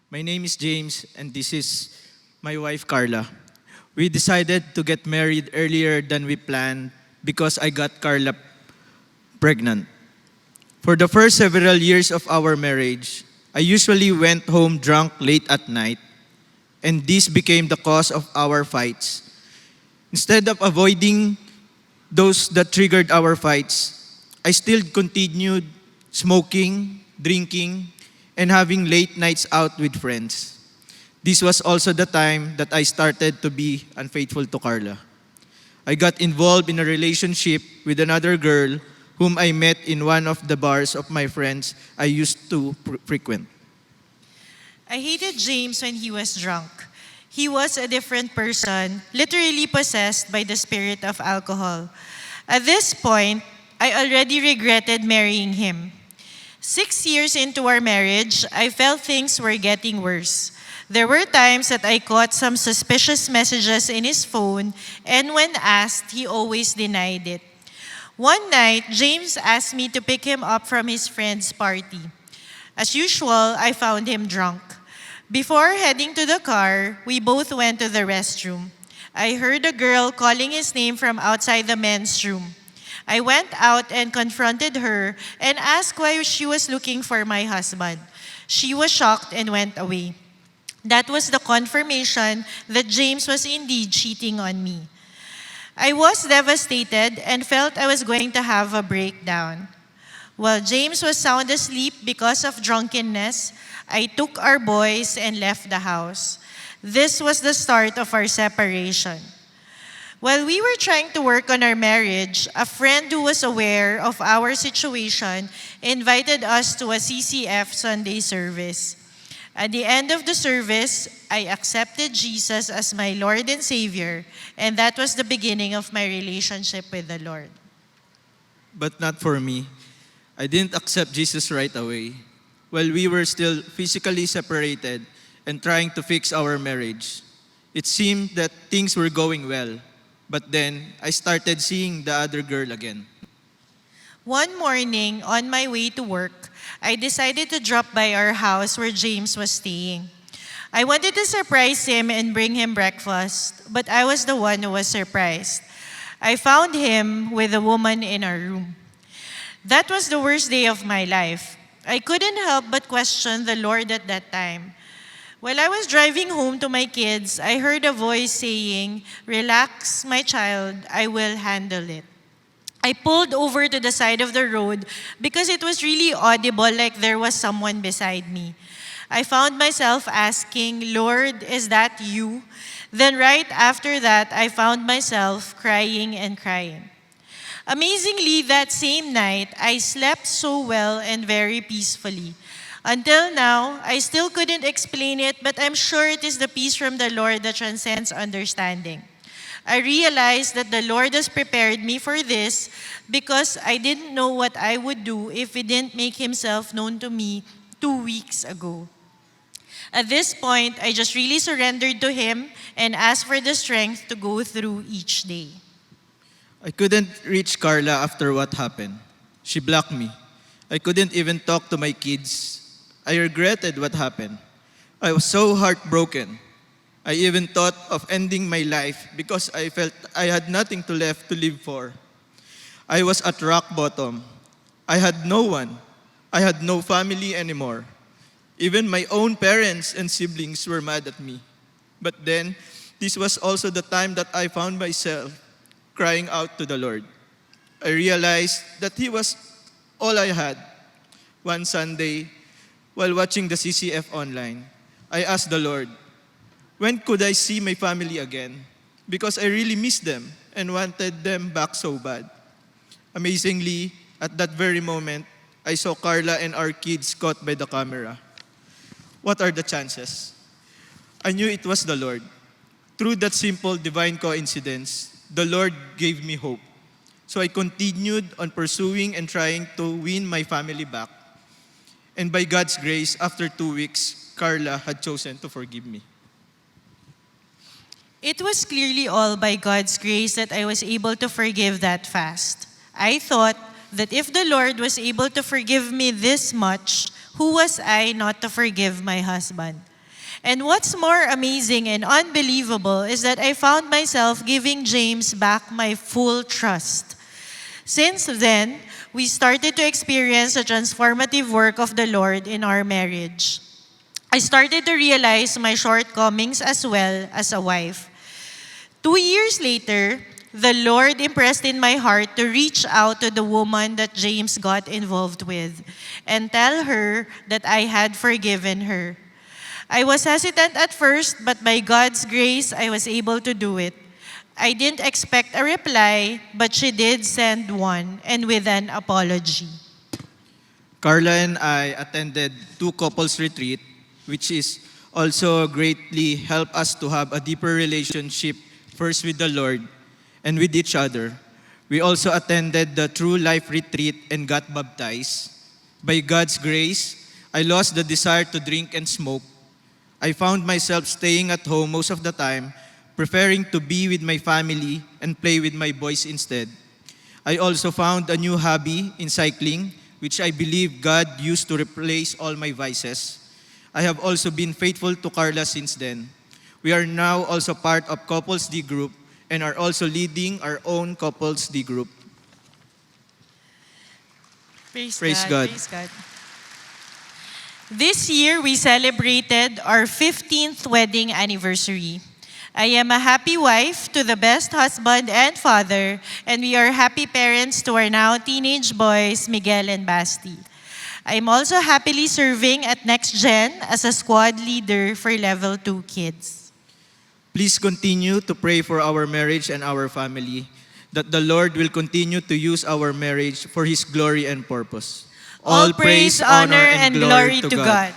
My name is James, and this is my wife, Carla. We decided to get married earlier than we planned because I got Carla pregnant. For the first several years of our marriage, I usually went home drunk late at night, and this became the cause of our fights. Instead of avoiding those that triggered our fights, I still continued smoking, drinking, and having late nights out with friends. This was also the time that I started to be unfaithful to Carla. I got involved in a relationship with another girl whom I met in one of the bars of my friends I used to frequent. I hated James when he was drunk. He was a different person, literally possessed by the spirit of alcohol. At this point, I already regretted marrying him. 6 years into our marriage, I felt things were getting worse. There were times that I caught some suspicious messages in his phone, and when asked, he always denied it. One night, James asked me to pick him up from his friend's party. As usual, I found him drunk. Before heading to the car, we both went to the restroom. I heard a girl calling his name from outside the men's room. I went out and confronted her and asked why she was looking for my husband. She was shocked and went away. That was the confirmation that James was indeed cheating on me. I was devastated and felt I was going to have a breakdown. While James was sound asleep because of drunkenness, I took our boys and left the house. This was the start of our separation. While we were trying to work on our marriage, a friend who was aware of our situation invited us to a CCF Sunday service. At the end of the service, I accepted Jesus as my Lord and Savior, and that was the beginning of my relationship with the Lord. But not for me. I didn't accept Jesus right away. While we were still physically separated and trying to fix our marriage, it seemed that things were going well. But then I started seeing the other girl again. One morning, on my way to work, I decided to drop by our house where James was staying. I wanted to surprise him and bring him breakfast, but I was the one who was surprised. I found him with a woman in our room. That was the worst day of my life. I couldn't help but question the Lord at that time. While I was driving home to my kids, I heard a voice saying, "Relax, my child, I will handle it." I pulled over to the side of the road because it was really audible, like there was someone beside me. I found myself asking, "Lord, is that you?" Then right after that, I found myself crying and crying. Amazingly, that same night, I slept so well and very peacefully. Until now, I still couldn't explain it, but I'm sure it is the peace from the Lord that transcends understanding. I realized that the Lord has prepared me for this because I didn't know what I would do if He didn't make Himself known to me 2 weeks ago. At this point, I just really surrendered to Him and asked for the strength to go through each day. I couldn't reach Carla after what happened. She blocked me. I couldn't even talk to my kids. I regretted what happened. I was so heartbroken. I even thought of ending my life because I felt I had nothing to left to live for. I was at rock bottom. I had no one. I had no family anymore. Even my own parents and siblings were mad at me. But then, this was also the time that I found myself crying out to the Lord. I realized that He was all I had. One Sunday, while watching the CCF online, I asked the Lord, when could I see my family again? Because I really missed them and wanted them back so bad. Amazingly, at that very moment, I saw Carla and our kids caught by the camera. What are the chances? I knew it was the Lord. Through that simple divine coincidence, the Lord gave me hope. So I continued on pursuing and trying to win my family back. And by God's grace, after 2 weeks, Carla had chosen to forgive me. It was clearly all by God's grace that I was able to forgive that fast. I thought that if the Lord was able to forgive me this much, who was I not to forgive my husband? And what's more amazing and unbelievable is that I found myself giving James back my full trust. Since then, we started to experience the transformative work of the Lord in our marriage. I started to realize my shortcomings as well as a wife. 2 years later, the Lord impressed in my heart to reach out to the woman that James got involved with and tell her that I had forgiven her. I was hesitant at first, but by God's grace, I was able to do it. I didn't expect a reply, but she did send one, and with an apology. Carla and I attended 2 couples retreat, which is also greatly helped us to have a deeper relationship first with the Lord and with each other. We also attended the True Life retreat and got baptized. By God's grace, I lost the desire to drink and smoke. I found myself staying at home most of the time, preferring to be with my family and play with my boys instead. I also found a new hobby in cycling, which I believe God used to replace all my vices. I have also been faithful to Carla since then. We are now also part of Couples D Group and are also leading our own Couples D Group. Praise God. Praise God. This year, we celebrated our 15th wedding anniversary. I am a happy wife to the best husband and father, and we are happy parents to our now teenage boys, Miguel and Basti. I'm also happily serving at Next Gen as a squad leader for Level 2 kids. Please continue to pray for our marriage and our family, that the Lord will continue to use our marriage for His glory and purpose. All praise, honor, and glory to God.